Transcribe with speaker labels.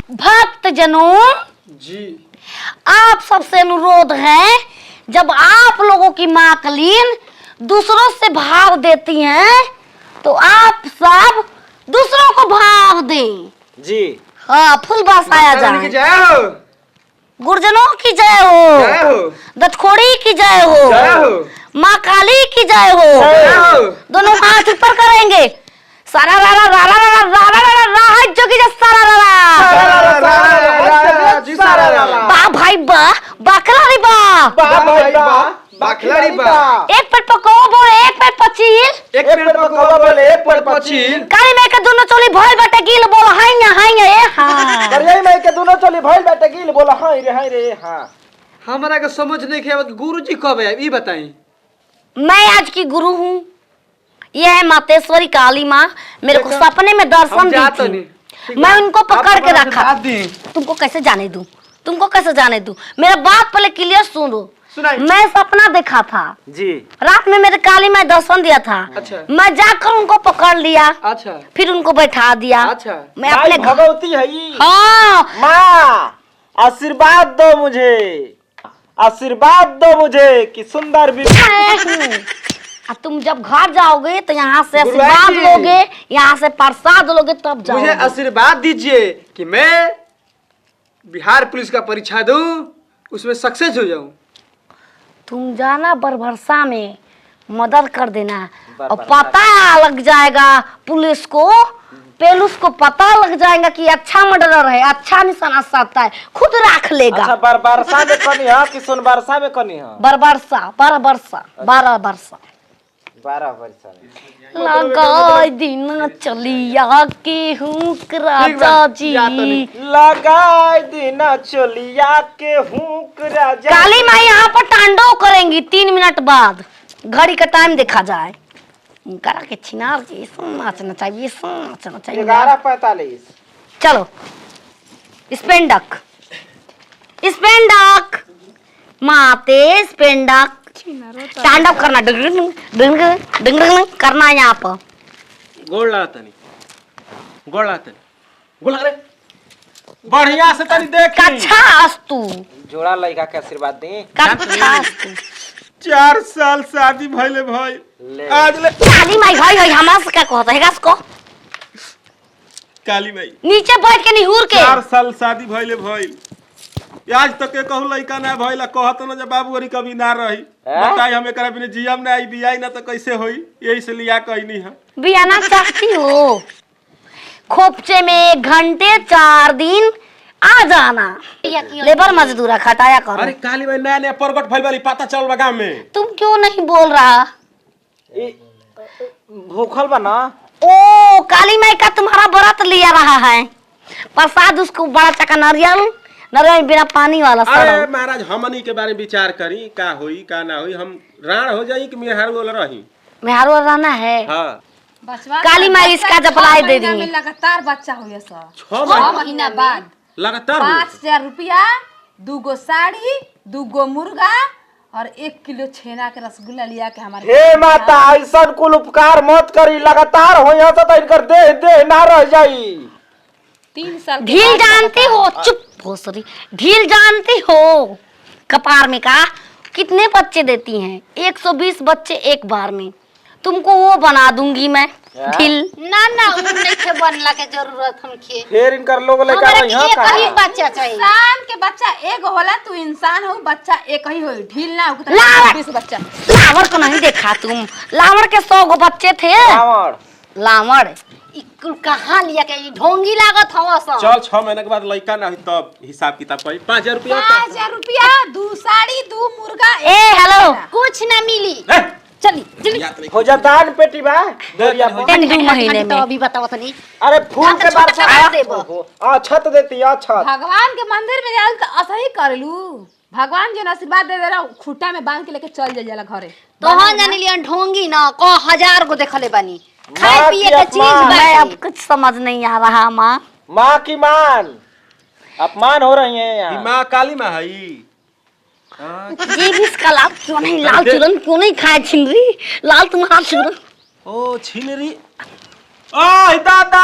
Speaker 1: भक्त जनों
Speaker 2: जी,
Speaker 1: आप सबसे अनुरोध है, जब आप लोगों की माँ कलीन दूसरों से भाव देती हैं तो आप सब दूसरों को भाव दें
Speaker 2: जी।
Speaker 1: हाँ फुल बरसाया जाए।
Speaker 2: जय हो,
Speaker 1: गुरजनों की जय हो, दत्तखोड़ी की जय हो, माँ काली की जय हो। दोनों हाथ ऊपर करेंगे। सारा रा रा रा रा रा रा रा रा रा जोगी जा सारा रा रा बा भाई बा बाकला रे बा
Speaker 2: बाखलारी बा।
Speaker 1: एक पेट पकोवा बोले एक पेट पचील,
Speaker 2: एक पेड़ पकोवा बोले एक पेड़ पचील।
Speaker 1: काली में के दोनों चोली भइल बाटे गिल बोल हाई ए हां।
Speaker 3: करिया में के दोनों चोली भइल बाटे गिल बोल हाय रे हां।
Speaker 2: हमरा के समझ नहीं के गुरुजी कब है ई बताई।
Speaker 1: मैं आज की गुरु हूँ। यह है मातेश्वरी काली माँ, मेरे को सपने में दर्शन दी थी। मैं उनको पकड़ के रखा। तुमको कैसे जाने दूं? तुमको कैसे जाने दूं? मेरा बात पहले क्लियर सुनो। मैं सपना देखा था
Speaker 2: जी।
Speaker 1: रात में मेरे काली माँ दर्शन दिया था।
Speaker 2: अच्छा।
Speaker 1: मैं जाकर उनको पकड़ लिया।
Speaker 2: अच्छा।
Speaker 1: फिर उनको बैठा दिया।
Speaker 2: अच्छा।
Speaker 1: मैं अपने
Speaker 3: भगवती है
Speaker 1: हाँ
Speaker 3: माँ, आशीर्वाद दो मुझे, आशीर्वाद दो मुझे कि सुंदर
Speaker 1: तुम जब घर जाओगे तो यहाँ से आशीर्वाद लोगे, यहाँ से प्रसाद लोगे तब जाओगे।
Speaker 2: मुझे आशीर्वाद दीजिए कि मैं बिहार पुलिस का परीक्षा दूं, उसमें सक्सेस हो जाऊं।
Speaker 1: तुम जाना बरभरसा में मदद कर देना और पता लग जाएगा पुलिस को, पेलुस को पता लग जाएगा कि अच्छा मर्डरर है, अच्छा निशाना साधता है, खुद रख लेगा।
Speaker 3: अच्छा बरबरसा में कनी है कि सोनबरसा में कनी है?
Speaker 1: बरबरसा 12 वर्ष।
Speaker 3: 12 वर्ष
Speaker 1: लगाई दिन चलिया के हूँ राजा जी,
Speaker 3: लगाई दिन चलिया के हूँ राजा।
Speaker 1: काली माँ यहाँ पर तांडव करेंगी 3 मिनट बाद, घड़ी का टाइम देखा जाए। करा के छिनार के नाचना चाहिए, नाचना चाहिए।
Speaker 3: 11:45।
Speaker 1: चलो स्पेंडक स्पेंडक माते स्पेंडक स्टैंड करना, डिंग डिंग डिंग करना है यहाँ पर।
Speaker 2: गोड़ लगा तनी, गोड़ लगा तनी, गोड़ लगा रे बढ़िया से तनी देखी।
Speaker 1: कच्छा अस्तु
Speaker 3: जोड़ा लड़का के आशीर्वाद दी।
Speaker 1: कच्छा अस्तु।
Speaker 2: 4 साल शादी भइले भाई, आज ले
Speaker 1: काली माई भाई भाई हमरा से क्या कहता है इसको?
Speaker 2: काली माई
Speaker 1: नीचे बैठ के निहुर के
Speaker 2: 4 साल शादी भइले भाई, आज तक के कहू लइका ना भइला, कहत न जब बाबू अरी कभी ना रही। बताई हम एकरा बिना जियम ना, आई बियाई ना तो कैसे होई, यही से लिया कहनी है।
Speaker 1: बियाना चाहती हो? खोपचे में 1 घंटे 4 दिन आ जाना, लेबर मजदूरा खटाया करो।
Speaker 2: अरे काली भाई नया नया प्रगट भइल वाली पता चल गांव में।
Speaker 1: तुम क्यों नहीं बोल रहा?
Speaker 3: भूखल बना।
Speaker 1: ओ काली माई का तुम्हारा व्रत लिया रहा है, प्रसाद उसको बड़ा चका नारियल बिना पानी वाला।
Speaker 2: अरे महाराज हमनी के बारे में विचार करी, का होई का ना होई, हम राण हो जाई कि मेहर बोल रही।
Speaker 1: मेहर रहना है।
Speaker 2: हाँ।
Speaker 1: काली माई इसका जपलाई दे दी।
Speaker 4: लगातार बच्चा हुआ
Speaker 2: 6
Speaker 4: महीना बाद
Speaker 2: लगातार
Speaker 4: 5000 रुपया, 2 गो साड़ी, 2 गो मुर्गा और 1 किलो छेना के रसगुल्ला लिया के हमारे।
Speaker 3: हे माता ऐसा कुल उपकार मत करी, लगातार हो यहाँ तो इनकर दे ना रह जाई।
Speaker 4: 3 साल
Speaker 1: ढील जानती हो? चुप भोसरी, ढील जानती हो? कपार में का कितने बच्चे देती हैं? 120 बच्चे एक बार में। तुमको वो बना दूंगी मैं ढील।
Speaker 5: ना उ नहीं के बनला के जरूरत हमके।
Speaker 3: फिर इनकर लोग लेकर यहाँ का
Speaker 5: एक बच्चा चाहिए।
Speaker 4: इंसान के बच्चा एक होला, तू इंसान हो, बच्चा एक ही होई, ढील ना हो।
Speaker 1: लावड़
Speaker 4: 20 बच्चा।
Speaker 1: लावड़ को नहीं देखा तुम? लावड़ के 100 गो बच्चे थे। लावड़
Speaker 5: कहाँ लिया के ढोंगी लागत हवा सब।
Speaker 2: चल 6 महीने के बाद लइका ना हुई तब हिसाब किताब करी। 5000 रुपया
Speaker 4: 5000 रुपया, 2 साड़ी, 2 मुर्गा।
Speaker 1: ए हेलो,
Speaker 5: कुछ ना मिली।
Speaker 4: चली जल्दी
Speaker 3: हो जा दान पेटी बा दरिया
Speaker 1: 2 महीने में।
Speaker 5: तो अभी बताओ तनी।
Speaker 3: अरे फूल के बार आ छत देती आ छत।
Speaker 4: भगवान के मंदिर में जाल तो असही करलू। भगवान जो आशीर्वाद दे दे रहा, खूटा में बांध के लेके चल जाला घरे।
Speaker 5: तो हम जान लियन ढोंगी ना को 1000 गो देखले बानी। खाए पिए के चीज
Speaker 1: मैं अब कुछ समझ नहीं आ रहा।
Speaker 3: माँ की मान अपमान हो रही है यहाँ।
Speaker 2: माँ काली माँ है।
Speaker 1: ये भी इसका लाल क्यों नहीं? लाल चूरन क्यों नहीं खाए? छिनरी लाल तुम्हारा चूरन।
Speaker 2: ओ छिनरी। ओ दादा